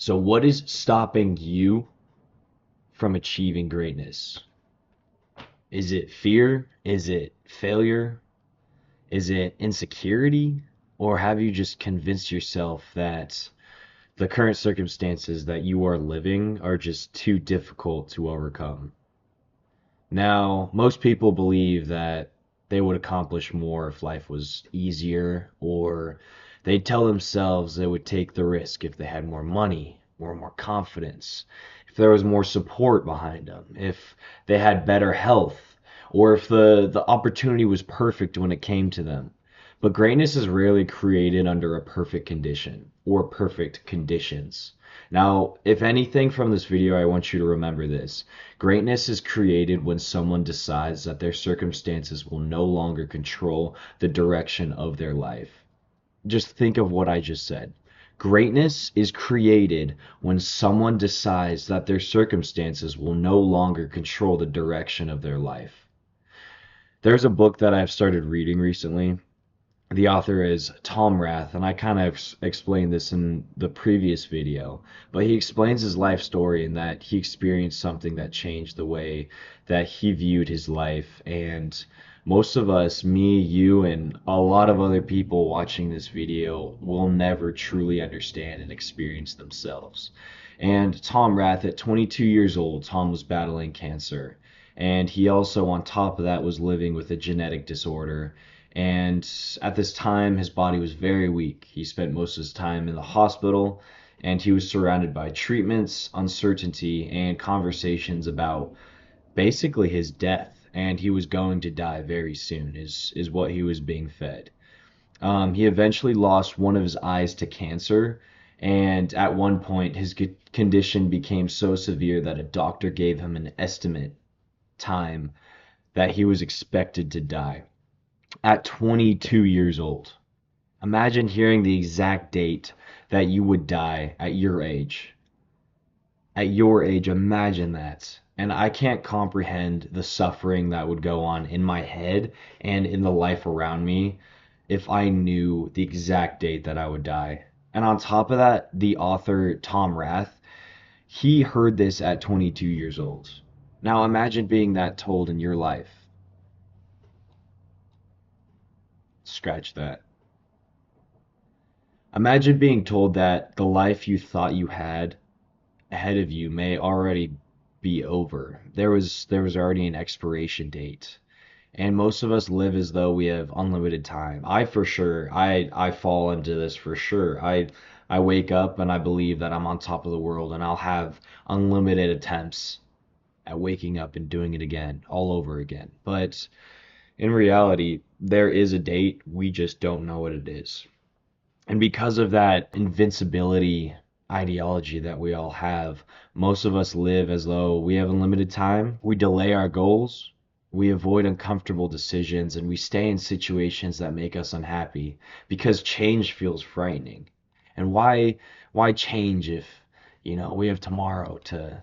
So, what is stopping you from achieving greatness? Is it fear? Is it failure? Is it insecurity? Or have you just convinced yourself that the current circumstances that you are living are just too difficult to overcome? Now, most people believe that they would accomplish more if life was easier, or they tell themselves they would take the risk if they had more money or more confidence, if there was more support behind them, if they had better health, or if the opportunity was perfect when it came to them. But greatness is rarely created under a perfect condition or perfect conditions. Now, if anything from this video, I want you to remember this. Greatness is created when someone decides that their circumstances will no longer control the direction of their life. Just think of what I just said. Greatness is created when someone decides that their circumstances will no longer control the direction of their life. There's a book that I've started reading recently. The author is Tom Rath, and I kind of explained this in the previous video, but he explains his life story in that he experienced something that changed the way that he viewed his life. And most of us, me, you, and a lot of other people watching this video, will never truly understand and experience themselves. And Tom Rath, at 22 years old, Tom was battling cancer. And he also, on top of that, was living with a genetic disorder. And at this time, his body was very weak. He spent most of his time in the hospital, and he was surrounded by treatments, uncertainty, and conversations about basically his death. And he was going to die very soon, is what he was being fed. He eventually lost one of his eyes to cancer, and at one point, his condition became so severe that a doctor gave him an estimate time that he was expected to die at 22 years old. Imagine hearing the exact date that you would die at your age. At your age, imagine that. And I can't comprehend the suffering that would go on in my head and in the life around me if I knew the exact date that I would die. And on top of that, the author Tom Rath, he heard this at 22 years old. Now imagine being that told in your life. Scratch that. Imagine being told that the life you thought you had ahead of you may already be over. There was already an expiration date. And most of us live as though we have unlimited time. I for sure, I fall into this for sure. I wake up and I believe that I'm on top of the world and I'll have unlimited attempts at waking up and doing it again, all over again. But in reality, there is a date, we just don't know what it is. And because of that invincibility ideology that we all have, most of us live as though we have unlimited time. We delay our goals, we avoid uncomfortable decisions, and we stay in situations that make us unhappy because change feels frightening. And why change if, we have tomorrow to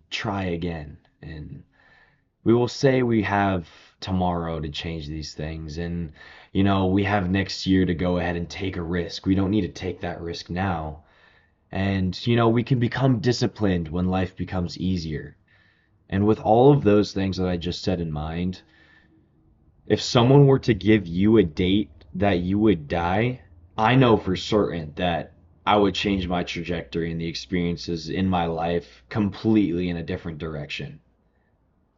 try again? And we will say we have tomorrow to change these things, and we have next year to go ahead and take a risk. We don't need to take that risk now. And we can become disciplined when life becomes easier. And with all of those things that I just said in mind, if someone were to give you a date that you would die, I know for certain that I would change my trajectory and the experiences in my life completely in a different direction.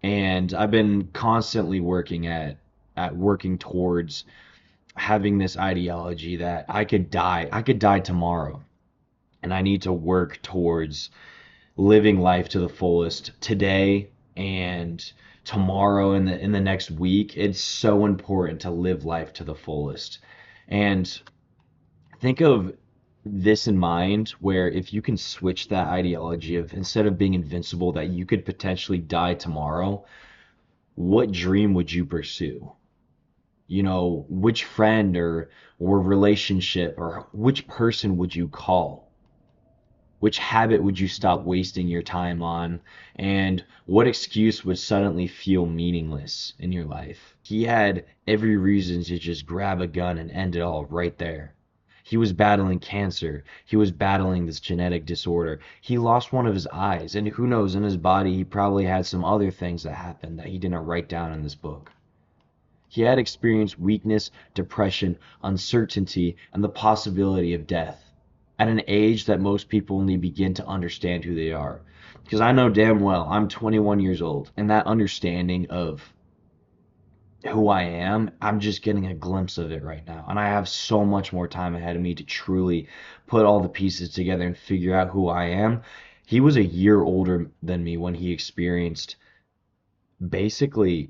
And I've been constantly working at working towards having this ideology that I could die tomorrow, and I need to work towards living life to the fullest today and tomorrow and in the next week. It's so important to live life to the fullest. And think of this in mind, where if you can switch that ideology of, instead of being invincible, that you could potentially die tomorrow, what dream would you pursue? Which friend or relationship or which person would you call? Which habit would you stop wasting your time on? And what excuse would suddenly feel meaningless in your life? He had every reason to just grab a gun and end it all right there. He was battling cancer. He was battling this genetic disorder. He lost one of his eyes, and who knows, in his body, he probably had some other things that happened that he didn't write down in this book. He had experienced weakness, depression, uncertainty, and the possibility of death at an age that most people only begin to understand who they are. Because I know damn well I'm 21 years old, and that understanding of who I am, I'm just getting a glimpse of it right now. And I have so much more time ahead of me to truly put all the pieces together and figure out who I am. He was a year older than me when he experienced basically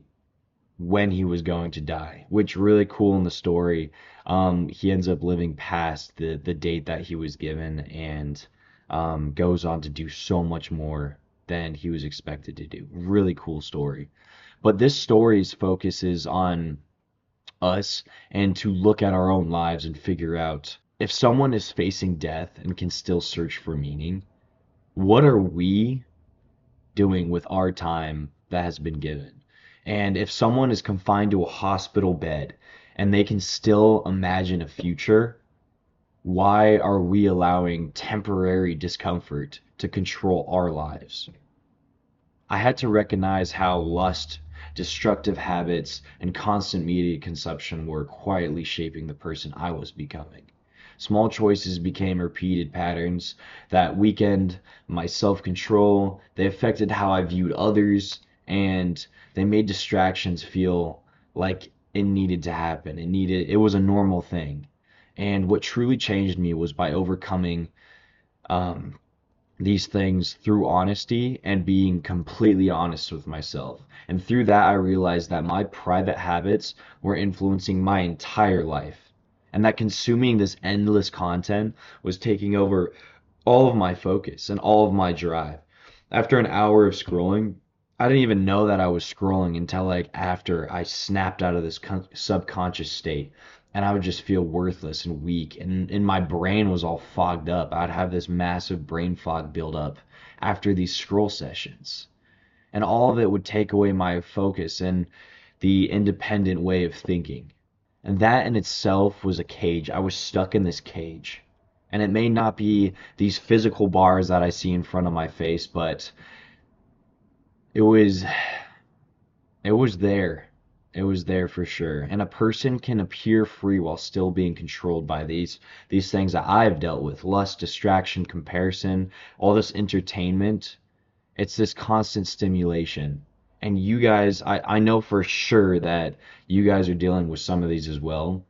when he was going to die, which really cool in the story. He ends up living past the date that he was given and goes on to do so much more than he was expected to do. Really cool story. But this story's focus is on us and to look at our own lives and figure out if someone is facing death and can still search for meaning, what are we doing with our time that has been given? And if someone is confined to a hospital bed and they can still imagine a future, why are we allowing temporary discomfort to control our lives? I had to recognize how lust, destructive habits, and constant media consumption were quietly shaping the person I was becoming. Small choices became repeated patterns that weakened my self control, they affected how I viewed others, and they made distractions feel like it needed to happen. It was a normal thing. And what truly changed me was by overcoming um, these things through honesty and being completely honest with myself. And through that, I realized that my private habits were influencing my entire life, and that consuming this endless content was taking over all of my focus and all of my drive. After an hour of scrolling, I didn't even know that I was scrolling until like after I snapped out of this subconscious state, and I would just feel worthless and weak, and my brain was all fogged up. I'd have this massive brain fog build up after these scroll sessions, and all of it would take away my focus and the independent way of thinking. And that in itself was a cage. I was stuck in this cage. And it may not be these physical bars that I see in front of my face, but it was it was there. It was there for sure. And a person can appear free while still being controlled by these things that I've dealt with. Lust, distraction, comparison, all this entertainment. It's this constant stimulation. And you guys, I know for sure that you guys are dealing with some of these as well.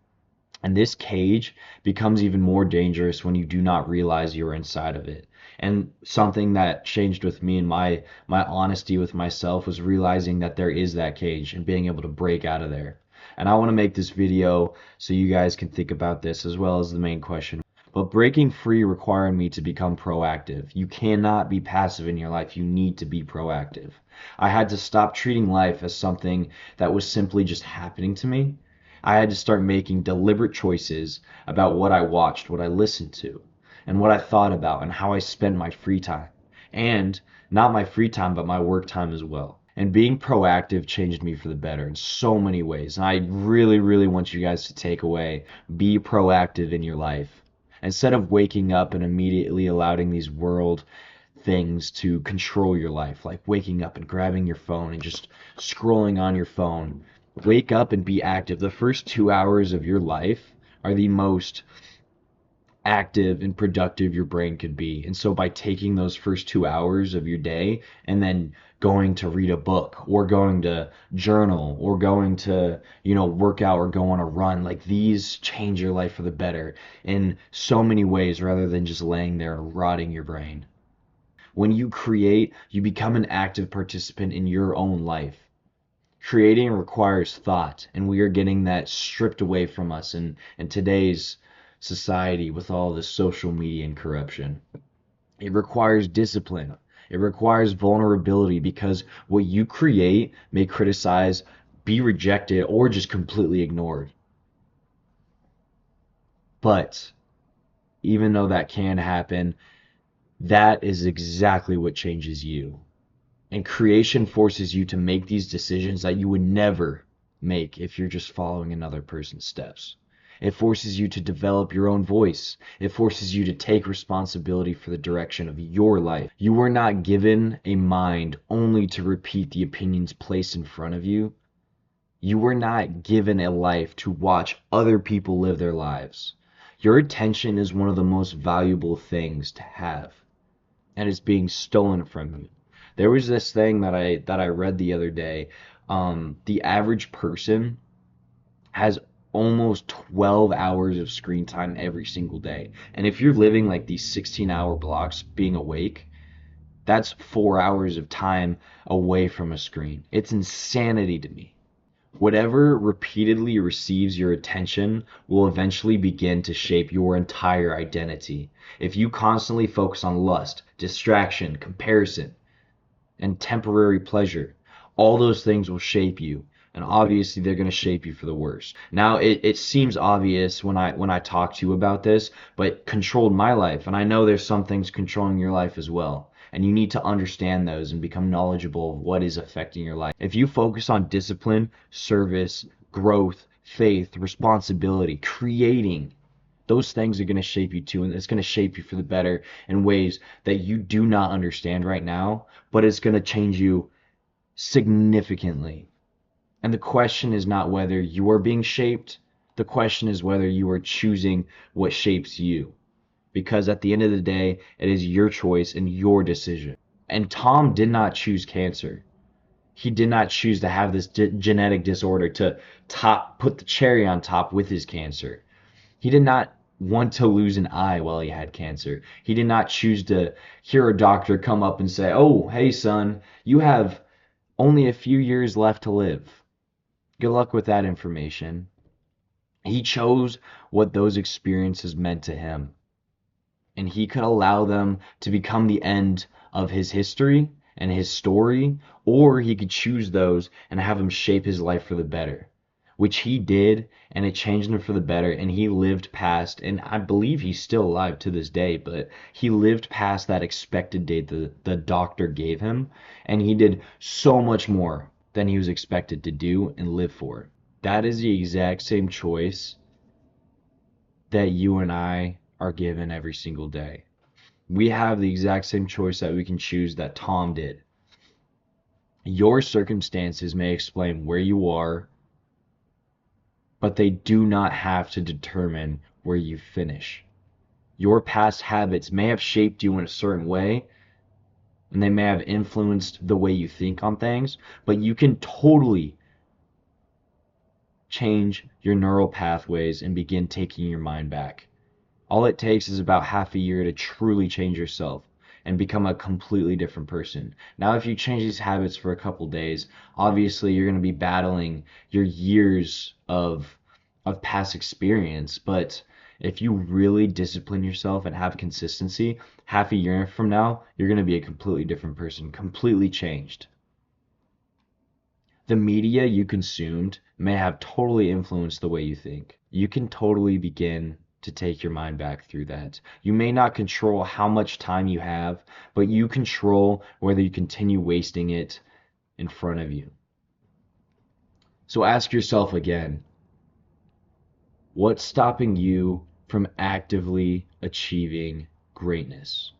And this cage becomes even more dangerous when you do not realize you're inside of it. And something that changed with me and my honesty with myself was realizing that there is that cage and being able to break out of there. And I want to make this video so you guys can think about this as well as the main question. But breaking free required me to become proactive. You cannot be passive in your life. You need to be proactive. I had to stop treating life as something that was simply just happening to me. I had to start making deliberate choices about what I watched, what I listened to, and what I thought about, and how I spent my free time. And not my free time, but my work time as well. And being proactive changed me for the better in so many ways. And I really, really want you guys to take away be proactive in your life. Instead of waking up and immediately allowing these world things to control your life, like waking up and grabbing your phone and just scrolling on your phone. Wake up and be active. The first 2 hours of your life are the most active and productive your brain could be. And so by taking those first 2 hours of your day and then going to read a book or going to journal or going to, work out or go on a run, like these change your life for the better in so many ways rather than just laying there rotting your brain. When you create, you become an active participant in your own life. Creating requires thought, and we are getting that stripped away from us in today's society with all this social media and corruption. It requires discipline. It requires vulnerability because what you create may criticize, be rejected, or just completely ignored. But even though that can happen, that is exactly what changes you. And creation forces you to make these decisions that you would never make if you're just following another person's steps. It forces you to develop your own voice. It forces you to take responsibility for the direction of your life. You were not given a mind only to repeat the opinions placed in front of you. You were not given a life to watch other people live their lives. Your attention is one of the most valuable things to have, and it's being stolen from you. There was this thing that I read the other day. The average person has almost 12 hours of screen time every single day. And if you're living like these 16-hour blocks being awake, that's 4 hours of time away from a screen. It's insanity to me. Whatever repeatedly receives your attention will eventually begin to shape your entire identity. If you constantly focus on lust, distraction, comparison, and temporary pleasure, all those things will shape you. And obviously they're going to shape you for the worse. Now it seems obvious when I talk to you about this, but controlled my life. And I know there's some things controlling your life as well. And you need to understand those and become knowledgeable of what is affecting your life. If you focus on discipline, service, growth, faith, responsibility, creating, those things are going to shape you too, and it's going to shape you for the better in ways that you do not understand right now, but it's going to change you significantly. And the question is not whether you are being shaped, the question is whether you are choosing what shapes you. Because at the end of the day, it is your choice and your decision. And Tom did not choose cancer. He did not choose to have this genetic disorder to put the cherry on top with his cancer. He did not want to lose an eye while he had cancer. He did not choose to hear a doctor come up and say, "Oh, hey son, you have only a few years left to live. Good luck with that information." He chose what those experiences meant to him, and he could allow them to become the end of his history and his story, or he could choose those and have them shape his life for the better, which he did, and it changed him for the better, and he lived past, and I believe he's still alive to this day, but he lived past that expected date the doctor gave him, and he did so much more than he was expected to do and live for. That is the exact same choice that you and I are given every single day. We have the exact same choice that we can choose that Tom did. Your circumstances may explain where you are, but they do not have to determine where you finish. Your past habits may have shaped you in a certain way, and they may have influenced the way you think on things, but you can totally change your neural pathways and begin taking your mind back. All it takes is about half a year to truly change yourself and become a completely different person. Now, if you change these habits for a couple days, obviously you're going to be battling your years of past experience, but if you really discipline yourself and have consistency, half a year from now, you're going to be a completely different person, completely changed. The media you consumed may have totally influenced the way you think. You can totally begin to take your mind back through that. You may not control how much time you have, but you control whether you continue wasting it in front of you. So ask yourself again, what's stopping you from actively achieving greatness?